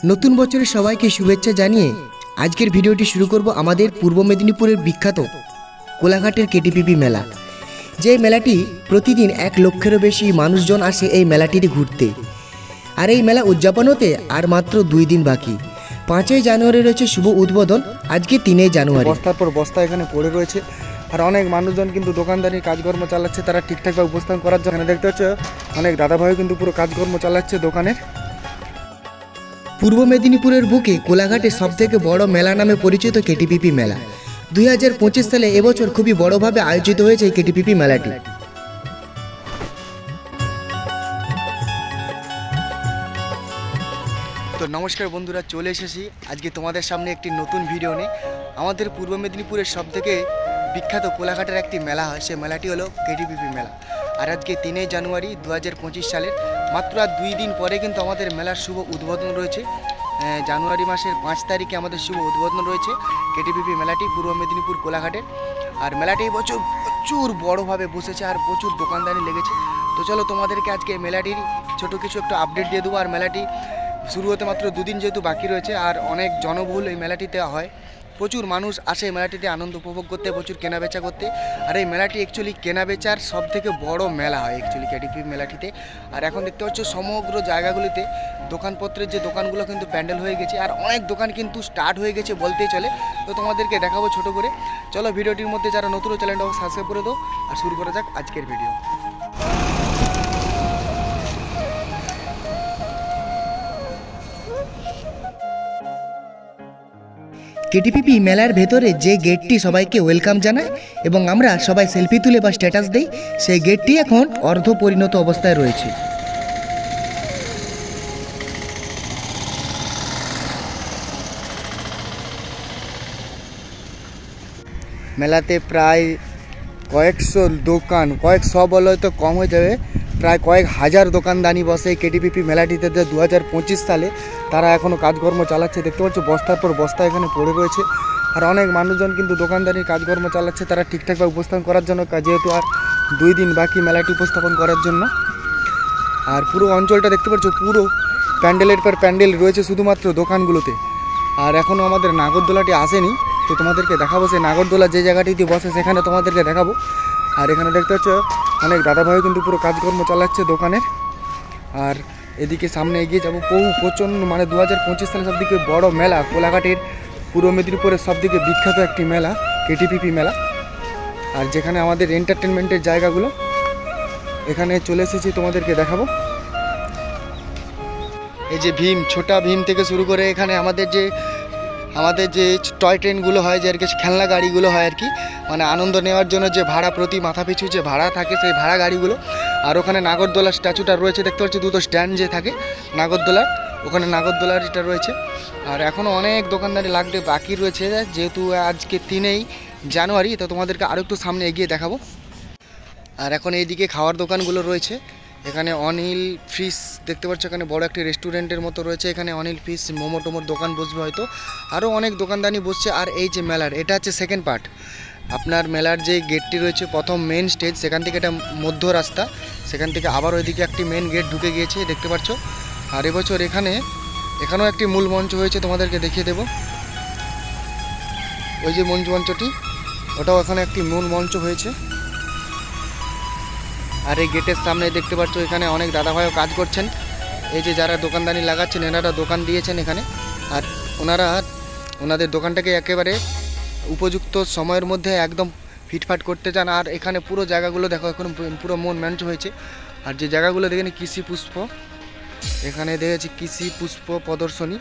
নতুন বছরের সবাইকে শুভেচ্ছা জানিয়ে আজকের ভিডিওটি শুরু করব আমাদের পূর্ব মেদিনীপুরের বিখ্যাত কোলাঘাটের কেটিপিপি মেলা। যে মেলাটি প্রতিদিন 1 লক্ষেরও বেশি মানুষজন আসে এই মেলাটিতে ঘুরতে। আর এই মেলা উদযাপন হতে আর মাত্র 2 দিন বাকি। 5ই জানুয়ারি রয়েছে শুভ উদ্বোধন, আজকে 3ই জানুয়ারি। বস্তার পর বস্তা এখানে পড়ে রয়েছে আর অনেক মানুষজন কিন্তু দোকানদারির কাজকর্ম চালাচ্ছে, তারা ঠিকঠাকভাবে উপস্থান করার জন্য। দেখতে হচ্ছে অনেক দাদাভাইও কিন্তু পুরো কাজকর্ম চালাচ্ছে দোকানের। পূর্ব মেদিনীপুরের বুকে কোলাঘাটে সবথেকে বড় মেলা নামে পরিচিত কেটিপিপি মেলা। 2025 সালে এবছর খুবই বড়ভাবে আয়োজিত হয়েছে এই কেটিপিপি মেলাটি। তো নমস্কার বন্ধুরা, চলে এসেছি আজকে তোমাদের সামনে একটি নতুন ভিডিও নিয়ে। আমাদের পূর্ব মেদিনীপুরের সবথেকে বিখ্যাত কোলাঘাটের একটি মেলা হয়, সেই মেলাটি হলো কেটিপিপি মেলা। আর আজকে 3ই জানুয়ারি 2025 সালের মাত্র আর 2 দিন পরে কিন্তু আমাদের মেলার শুভ উদ্বোধন রয়েছে। জানুয়ারি মাসের 5 তারিখে আমাদের শুভ উদ্বোধন রয়েছে কেটিপিপি মেলাটি পূর্ব মেদিনীপুর কোলাঘাটের। আর মেলাটি এবছর প্রচুর বড়োভাবে বসেছে আর প্রচুর দোকানদারি লেগেছে। তো চলো তোমাদেরকে আজকে মেলাটির ছোটো কিছু একটু আপডেট দিয়ে দেবো। আর মেলাটি শুরু হতে মাত্র 2 দিন যেহেতু বাকি রয়েছে, আর অনেক জনবহুল এই মেলাটিতে হয়। প্রচুর মানুষ আসে মেলাটিতে আনন্দ উপভোগ করতে, প্রচুর কেনাবেচা করতে। আর এই মেলাটি অ্যাকচুয়ালি কেনাবেচার সবথেকে বড় মেলা হয় অ্যাকচুয়ালি কেটিপিপি মেলাটিতে। আর এখন দেখতে পাচ্ছ সমগ্র জায়গাগুলিতে দোকানপত্রের যে দোকানগুলো কিন্তু প্যান্ডেল হয়ে গেছে, আর অনেক দোকান কিন্তু স্টার্ট হয়ে গেছে বলতেই চলে। তো তোমাদেরকে দেখাবো ছোট করে। চলো ভিডিওটির মধ্যে যারা নতুন চ্যানেলটাও সাবস্ক্রাইব করে দাও আর শুরু করা যাক আজকের ভিডিও। কেটিপিপি মেলার ভেতরে যে গেটটি সবাইকে ওয়েলকাম জানায় এবং আমরা সবাই সেলফি তুলে বা স্ট্যাটাস দেই, সেই গেটটি এখন অর্ধ পরিণত অবস্থায় রয়েছে। মেলাতে প্রায় কয়েকশো দোকান, কয়েকশো বলে তো কম হয়ে যাবে, প্রায় কয়েক হাজার দোকানদানি বসে কেটিপিপি মেলাটিতে। 2025 সালে তারা এখনও কাজকর্ম চালাচ্ছে। দেখতে পাচ্ছ বস্তার পর বস্তা এখানে পড়ে রয়েছে আর অনেক মানুষজন কিন্তু দোকানদারির কাজকর্ম চালাচ্ছে, তারা ঠিকঠাকভাবে উপস্থাপন করার জন্য, যেহেতু আর 2 দিন বাকি মেলাটি উপস্থাপন করার জন্য। আর পুরো অঞ্চলটা দেখতে পাচ্ছ পুরো প্যান্ডেলের পর প্যান্ডেল রয়েছে শুধুমাত্র দোকানগুলোতে। আর এখনও আমাদের নাগরদোলাটি আসেনি, তো তোমাদেরকে দেখাবো সেই নাগরদোলা যে জায়গাটিতে বসে, সেখানে তোমাদেরকে দেখাবো। আর এখানে দেখতে পাচ্ছ অনেক দাদাভাইও কিন্তু পুরো কাজকর্ম চালাচ্ছে দোকানের। আর এদিকে সামনে এগিয়ে যাবো, প্রচণ্ড 2025 সালে সবথেকে বড় মেলা কোলাঘাটের পূর্ব মেদিনীপুরের সবথেকে বিখ্যাত একটি মেলা কেটিপিপি মেলা। আর যেখানে আমাদের এন্টারটেনমেন্টের জায়গাগুলো, এখানে চলে এসেছি তোমাদেরকে দেখাবো। এই যে ভীম, ছোটা ভীম থেকে শুরু করে এখানে আমাদের যে টয় ট্রেনগুলো হয়, যে আর কি খেলনা গাড়িগুলো হয় আর কি, মানে আনন্দ নেওয়ার জন্য যে ভাড়া প্রতি মাথা পিছু যে ভাড়া থাকে, সেই ভাড়া গাড়িগুলো। আর ওখানে নাগরদোলার স্ট্যাচুটা রয়েছে, দেখতে পাচ্ছি দুটো স্ট্যান্ড যে থাকে নাগরদোলার, ওখানে নাগরদোলার এটা রয়েছে। আর এখনও অনেক দোকানদারি লাগতে বাকি রয়েছে, যেহেতু আজকে 3ই জানুয়ারি। তো তোমাদেরকে আরও একটু সামনে এগিয়ে দেখাবো। আর এখন এইদিকে খাওয়ার দোকানগুলো রয়েছে, এখানে অনিল ফিশ দেখতে পাচ্ছ, এখানে বড় একটি রেস্টুরেন্টের মতো রয়েছে, এখানে অনিল ফিশ মোমো টোমোর দোকান বসবে হয়তো, আরও অনেক দোকানদানি বসছে। আর এই যে মেলার, এটা হচ্ছে সেকেন্ড পার্ট। আপনার মেলার যে গেটটি রয়েছে প্রথম মেন স্টেজ, সেখান থেকে এটা মধ্য রাস্তা, সেখান থেকে আবার ওইদিকে একটি মেন গেট ঢুকে গিয়েছে দেখতে পাচ্ছ। আর এবছর এখানেও একটি মূল মঞ্চ হয়েছে, তোমাদেরকে দেখিয়ে দেব। ওই যে মঞ্চটি, ওটাও এখানে একটি মূল মঞ্চ হয়েছে। আর এই গেটের সামনে দেখতে পাচ্ছ এখানে অনেক দাদাভাইও কাজ করছেন। এই যে যারা দোকানদানি লাগাচ্ছেন, এনারা দোকান দিয়েছেন এখানে। আর ওনাদের দোকানটাকে একেবারে উপযুক্ত সময়ের মধ্যে একদম ফিটফাট করতে চান। আর এখানে পুরো জায়গাগুলো দেখো, এখন পুরো মন মঞ্চ হয়েছে। আর যে জায়গাগুলো দেখেন কৃষি পুষ্প, এখানে দেখেছি কৃষি পুষ্প প্রদর্শনী।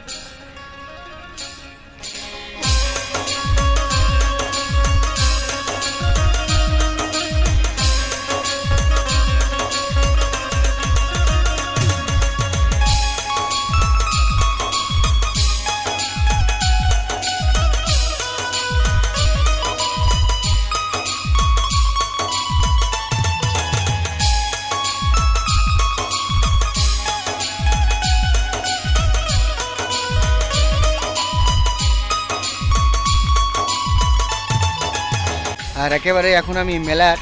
আর একেবারে এখন আমি মেলার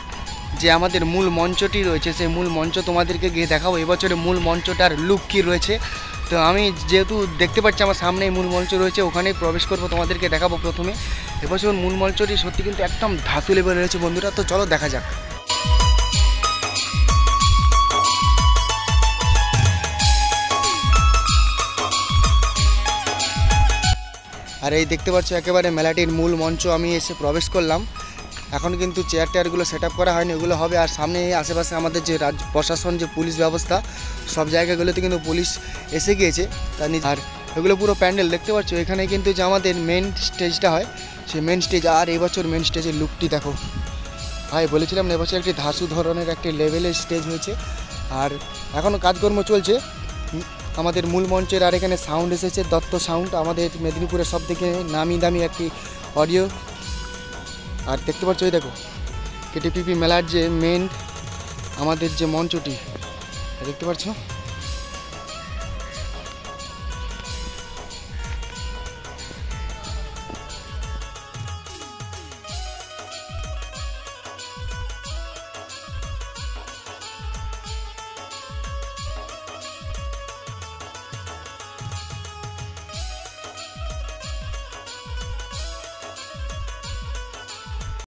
যে আমাদের মূল মঞ্চটি রয়েছে, সেই মূল মঞ্চ তোমাদেরকে গিয়ে দেখাবো। এবছরের মূল মঞ্চটার লুক কী রয়েছে তো আমি যেহেতু দেখতে পাচ্ছি আমার সামনেই মূল মঞ্চ রয়েছে, ওখানেই প্রবেশ করবো, তোমাদেরকে দেখাবো প্রথমে। এবছর মূল মঞ্চটি সত্যি কিন্তু একদম ধাতু লেভেল রয়েছে বন্ধুরা, তো চলো দেখা যাক। আর এই দেখতে পাচ্ছ একেবারে মেলাটির মূল মঞ্চ আমি এসে প্রবেশ করলাম। এখন কিন্তু চেয়ার টেয়ারগুলো সেট আপ করা হয়নি, ওগুলো হবে। আর সামনে আশেপাশে আমাদের যে রাজ্য প্রশাসন, যে পুলিশ ব্যবস্থা, সব জায়গাগুলোতে কিন্তু পুলিশ এসে গিয়েছে। আর এগুলো পুরো প্যান্ডেল দেখতে পাচ্ছ। এখানে কিন্তু যে আমাদের মেন স্টেজটা হয়, সেই মেন স্টেজ। আর এবছর মেন স্টেজের লুকটি দেখো ভাই, বলেছিলাম না এবছর একটি ধাসু ধরনের একটি লেভেলের স্টেজ হয়েছে। আর এখনও কাজকর্ম চলছে আমাদের মূল মঞ্চের। আর এখানে সাউন্ড এসেছে, দত্ত সাউন্ড, আমাদের মেদিনীপুরের সব থেকে নামি দামি একটি অডিও। আর দেখতে পাচ্ছ ওই দেখো কেটিপিপি মেলার যে মেন আমাদের যে মঞ্চটি দেখতে পাচ্ছ।